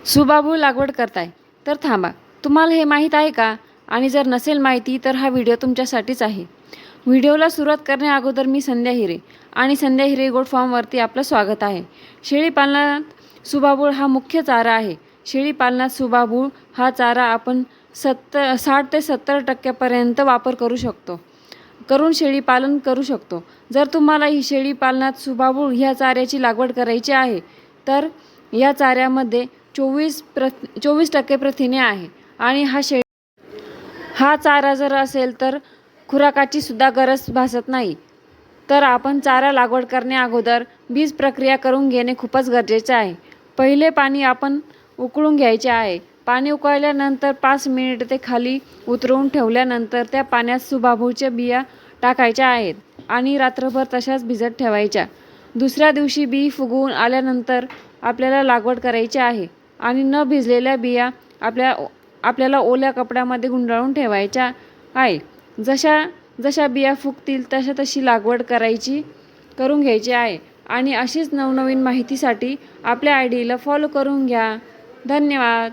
सुबाबूळ लागवड करताय तर थांबा, तुम्हाला हे माहीत आहे का? आणि जर नसेल माहिती तर हा व्हिडिओ तुमच्यासाठीच आहे. व्हिडिओला सुरुवात करण्याअगोदर मी संध्या हिरे आणि संध्या हिरे गोट फार्मवरती आपलं स्वागत आहे. शेळीपालनात सुबाबूळ हा मुख्य चारा आहे. शेळीपालनात सुबाबूळ हा चारा आपण 60 ते 70% वापर करून शेळीपालन करू शकतो. जर तुम्हाला ही शेळीपालनात सुबाबूळ ह्या चाऱ्याची लागवड करायची आहे तर या चाऱ्यामध्ये 24% प्रथिने आहे आणि हा चारा जर असेल तर खुराकाची सुद्धा गरज भासत नाही. तर आपण चारा लागवड करण्याअगोदर बीज प्रक्रिया करून घेणे खूपच गरजेचे आहे. पहिले पाणी आपण उकळून घ्यायचे आहे. पाणी उकळल्यानंतर 5 मिनिट ते खाली उतरवून ठेवल्यानंतर त्या पाण्यात सुबाबूळच्या बिया टाकायच्या आहेत आणि रात्रभर तशाच भिजत ठेवायच्या. दुसऱ्या दिवशी बी फुगवून आल्यानंतर आपल्याला लागवड करायची आहे आणि न भिजलेल्या बिया आपल्याला ओल्या कपड्यामध्ये गुंडाळून ठेवायच्या आहे. जशा बिया फुगतील तशी लागवड करून घ्यायची आहे. आणि अशीच नवनवीन माहितीसाठी आपल्या आयडीला फॉलो करून घ्या. धन्यवाद.